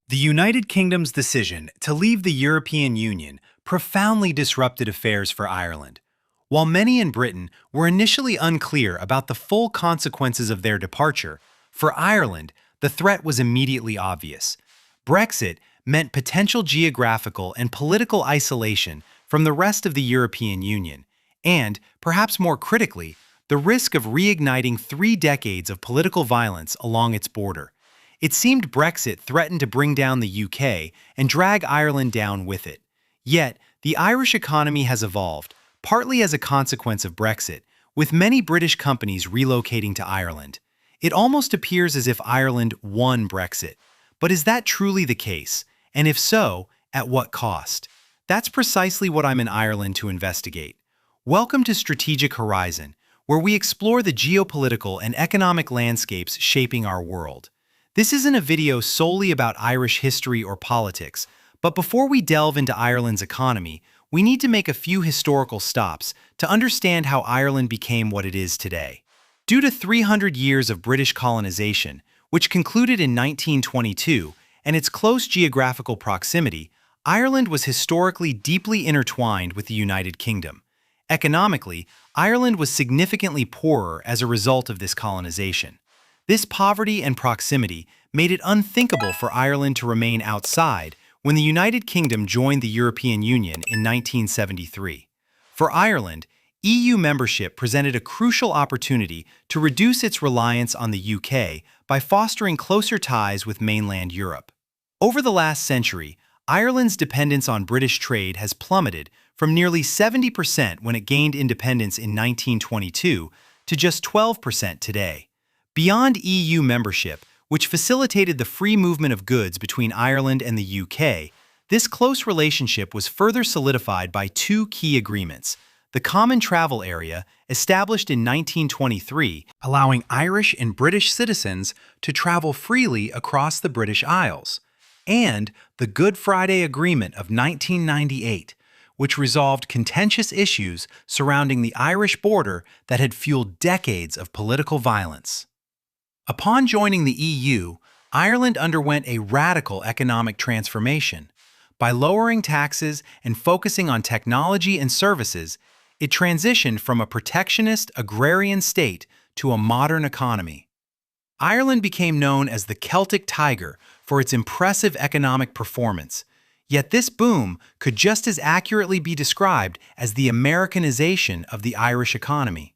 The United Kingdom's decision to leave the European Union profoundly disrupted affairs for Ireland. While many in Britain were initially unclear about the full consequences of their departure, for Ireland, the threat was immediately obvious. Brexit meant potential geographical and political isolation from the rest of the European Union, and, perhaps more critically, the risk of reigniting 3 decades of political violence along its border. It seemed Brexit threatened to bring down the UK and drag Ireland down with it. Yet, the Irish economy has evolved, partly as a consequence of Brexit, with many British companies relocating to Ireland. It almost appears as if Ireland won Brexit. But is that truly the case? And if so, at what cost? That's precisely what I'm in Ireland to investigate. Welcome to Strategic Horizon, where we explore the geopolitical and economic landscapes shaping our world. This isn't a video solely about Irish history or politics, but before we delve into Ireland's economy, we need to make a few historical stops to understand how Ireland became what it is today. Due to 300 years of British colonization, which concluded in 1922, and its close geographical proximity, Ireland was historically deeply intertwined with the United Kingdom. Economically, Ireland was significantly poorer as a result of this colonization. This poverty and proximity made it unthinkable for Ireland to remain outside when the United Kingdom joined the European Union in 1973. For Ireland, EU membership presented a crucial opportunity to reduce its reliance on the UK by fostering closer ties with mainland Europe. Over the last century, Ireland's dependence on British trade has plummeted from nearly 70% when it gained independence in 1922 to just 12% today. Beyond EU membership, which facilitated the free movement of goods between Ireland and the UK, this close relationship was further solidified by two key agreements: the Common Travel Area, established in 1923, allowing Irish and British citizens to travel freely across the British Isles, and the Good Friday Agreement of 1998, which resolved contentious issues surrounding the Irish border that had fueled decades of political violence. Upon joining the EU, Ireland underwent a radical economic transformation. By lowering taxes and focusing on technology and services, it transitioned from a protectionist, agrarian state to a modern economy. Ireland became known as the Celtic Tiger for its impressive economic performance, yet this boom could just as accurately be described as the Americanization of the Irish economy.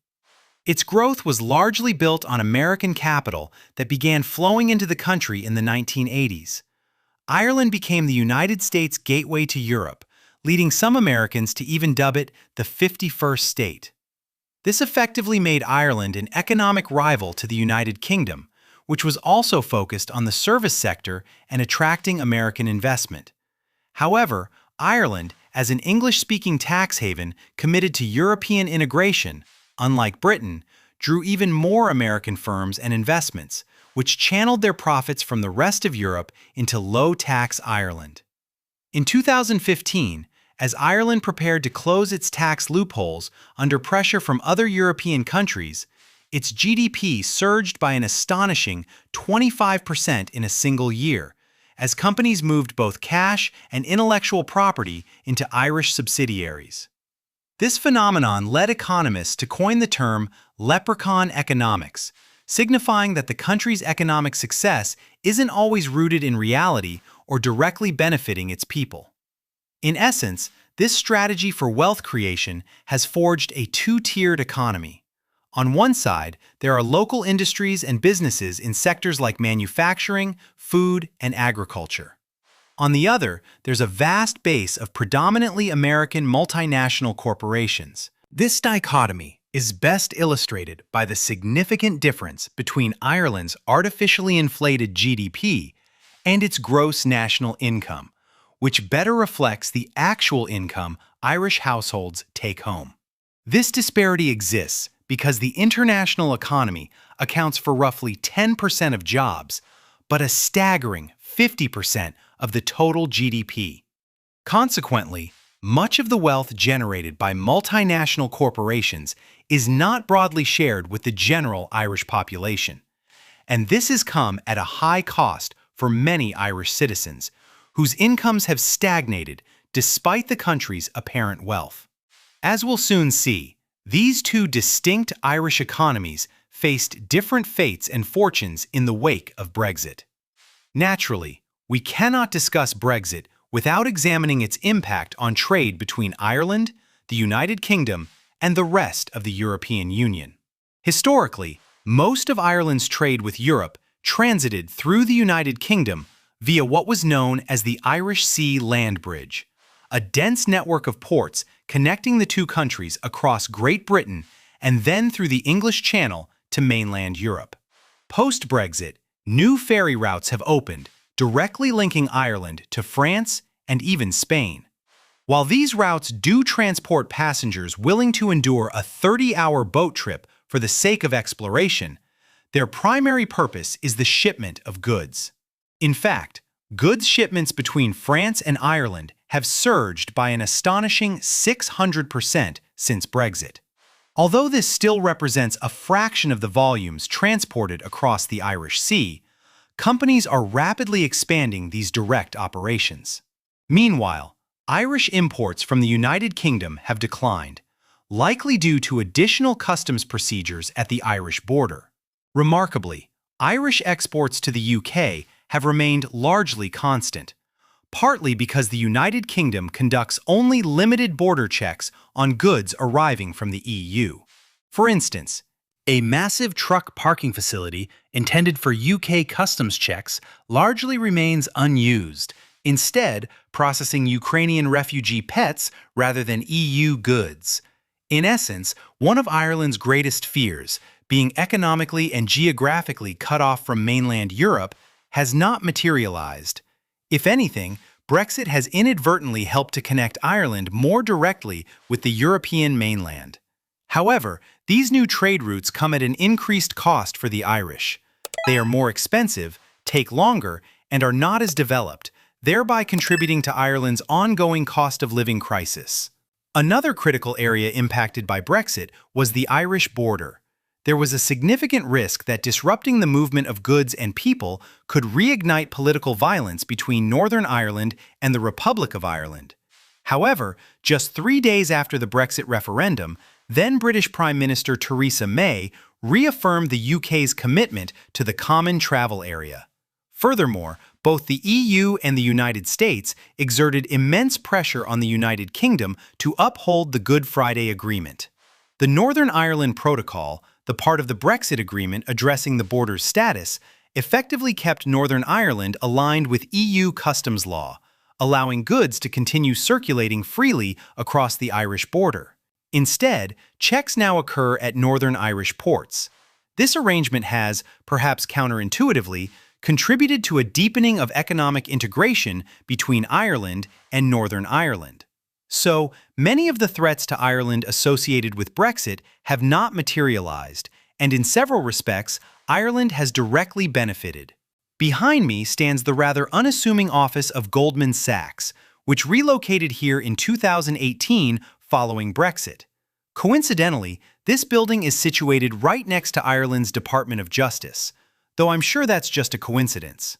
Its growth was largely built on American capital that began flowing into the country in the 1980s. Ireland became the United States' gateway to Europe, leading some Americans to even dub it the 51st state. This effectively made Ireland an economic rival to the United Kingdom, which was also focused on the service sector and attracting American investment. However, Ireland, as an English-speaking tax haven committed to European integration, unlike Britain, drew even more American firms and investments, which channeled their profits from the rest of Europe into low-tax Ireland. In 2015, as Ireland prepared to close its tax loopholes under pressure from other European countries, its GDP surged by an astonishing 25% in a single year, as companies moved both cash and intellectual property into Irish subsidiaries. This phenomenon led economists to coin the term "leprechaun economics," signifying that the country's economic success isn't always rooted in reality or directly benefiting its people. In essence, this strategy for wealth creation has forged a two-tiered economy. On one side, there are local industries and businesses in sectors like manufacturing, food, and agriculture. On the other, there's a vast base of predominantly American multinational corporations. This dichotomy is best illustrated by the significant difference between Ireland's artificially inflated GDP and its gross national income, which better reflects the actual income Irish households take home. This disparity exists because the international economy accounts for roughly 10% of jobs, but a staggering 50% of the total GDP. Consequently, much of the wealth generated by multinational corporations is not broadly shared with the general Irish population. And this has come at a high cost for many Irish citizens, whose incomes have stagnated despite the country's apparent wealth. As we'll soon see, these two distinct Irish economies faced different fates and fortunes in the wake of Brexit. Naturally, we cannot discuss Brexit without examining its impact on trade between Ireland, the United Kingdom, and the rest of the European Union. Historically, most of Ireland's trade with Europe transited through the United Kingdom via what was known as the Irish Sea Land Bridge, a dense network of ports connecting the two countries across Great Britain and then through the English Channel to mainland Europe. Post-Brexit, new ferry routes have opened, directly linking Ireland to France and even Spain. While these routes do transport passengers willing to endure a 30-hour boat trip for the sake of exploration, their primary purpose is the shipment of goods. In fact, goods shipments between France and Ireland have surged by an astonishing 600% since Brexit. Although this still represents a fraction of the volumes transported across the Irish Sea, companies are rapidly expanding these direct operations. Meanwhile, Irish imports from the United Kingdom have declined, likely due to additional customs procedures at the Irish border. Remarkably, Irish exports to the UK have remained largely constant, partly because the United Kingdom conducts only limited border checks on goods arriving from the EU. For instance, a massive truck parking facility intended for UK customs checks largely remains unused, instead processing Ukrainian refugee pets rather than EU goods. In essence, one of Ireland's greatest fears, being economically and geographically cut off from mainland Europe, has not materialized. If anything, Brexit has inadvertently helped to connect Ireland more directly with the European mainland. However, these new trade routes come at an increased cost for the Irish. They are more expensive, take longer, and are not as developed, thereby contributing to Ireland's ongoing cost of living crisis. Another critical area impacted by Brexit was the Irish border. There was a significant risk that disrupting the movement of goods and people could reignite political violence between Northern Ireland and the Republic of Ireland. However, just 3 days after the Brexit referendum, then British Prime Minister Theresa May reaffirmed the UK's commitment to the Common Travel Area. Furthermore, both the EU and the United States exerted immense pressure on the United Kingdom to uphold the Good Friday Agreement. The Northern Ireland Protocol, the part of the Brexit agreement addressing the border's status, effectively kept Northern Ireland aligned with EU customs law, allowing goods to continue circulating freely across the Irish border. Instead, checks now occur at Northern Irish ports. This arrangement has, perhaps counterintuitively, contributed to a deepening of economic integration between Ireland and Northern Ireland. So, many of the threats to Ireland associated with Brexit have not materialized, and in several respects, Ireland has directly benefited. Behind me stands the rather unassuming office of Goldman Sachs, which relocated here in 2018 following Brexit. Coincidentally, this building is situated right next to Ireland's Department of Justice, though I'm sure that's just a coincidence.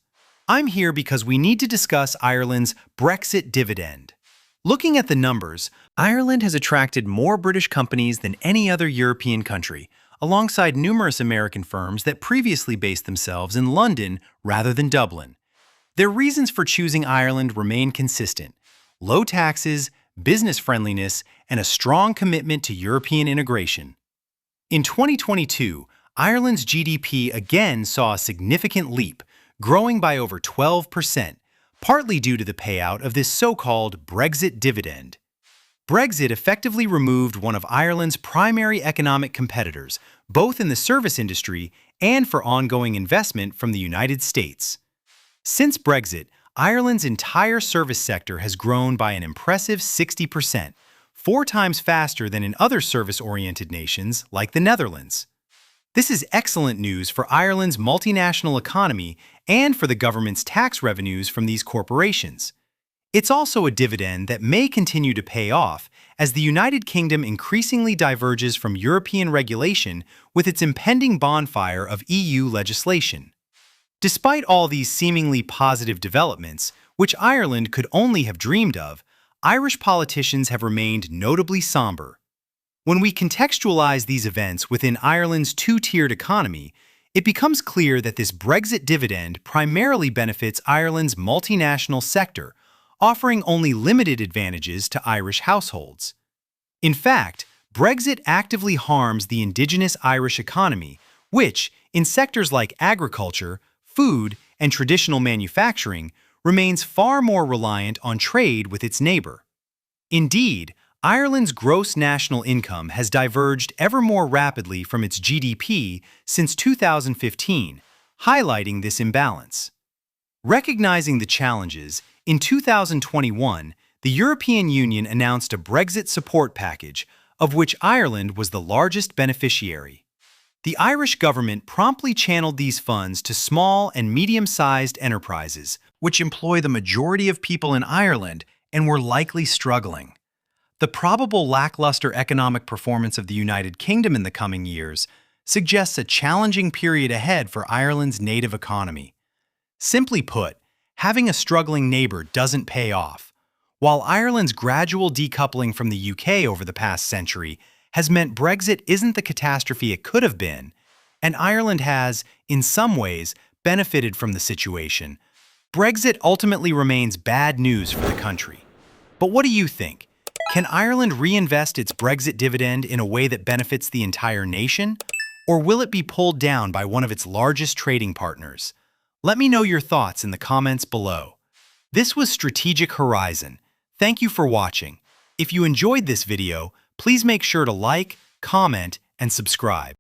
I'm here because we need to discuss Ireland's Brexit dividend. Looking at the numbers, Ireland has attracted more British companies than any other European country, alongside numerous American firms that previously based themselves in London rather than Dublin. Their reasons for choosing Ireland remain consistent: low taxes, business friendliness, and a strong commitment to European integration. In 2022, Ireland's GDP again saw a significant leap, growing by over 12%, partly due to the payout of this so-called Brexit dividend. Brexit effectively removed one of Ireland's primary economic competitors, both in the service industry and for ongoing investment from the United States. Since Brexit, Ireland's entire service sector has grown by an impressive 60%, 4 times faster than in other service-oriented nations like the Netherlands. This is excellent news for Ireland's multinational economy and for the government's tax revenues from these corporations. It's also a dividend that may continue to pay off as the United Kingdom increasingly diverges from European regulation with its impending bonfire of EU legislation. Despite all these seemingly positive developments, which Ireland could only have dreamed of, Irish politicians have remained notably somber. When we contextualize these events within Ireland's two-tiered economy, it becomes clear that this Brexit dividend primarily benefits Ireland's multinational sector, offering only limited advantages to Irish households. In fact, Brexit actively harms the indigenous Irish economy, which, in sectors like agriculture, food, and traditional manufacturing, remains far more reliant on trade with its neighbor. Indeed, Ireland's gross national income has diverged ever more rapidly from its GDP since 2015, highlighting this imbalance. Recognizing the challenges, in 2021, the European Union announced a Brexit support package, of which Ireland was the largest beneficiary. The Irish government promptly channeled these funds to small and medium-sized enterprises, which employ the majority of people in Ireland and were likely struggling. The probable lackluster economic performance of the United Kingdom in the coming years suggests a challenging period ahead for Ireland's native economy. Simply put, having a struggling neighbor doesn't pay off. While Ireland's gradual decoupling from the UK over the past century has meant Brexit isn't the catastrophe it could have been, and Ireland has, in some ways, benefited from the situation, Brexit ultimately remains bad news for the country. But what do you think? Can Ireland reinvest its Brexit dividend in a way that benefits the entire nation? Or will it be pulled down by one of its largest trading partners? Let me know your thoughts in the comments below. This was Strategic Horizon. Thank you for watching. If you enjoyed this video, please make sure to like, comment, and subscribe.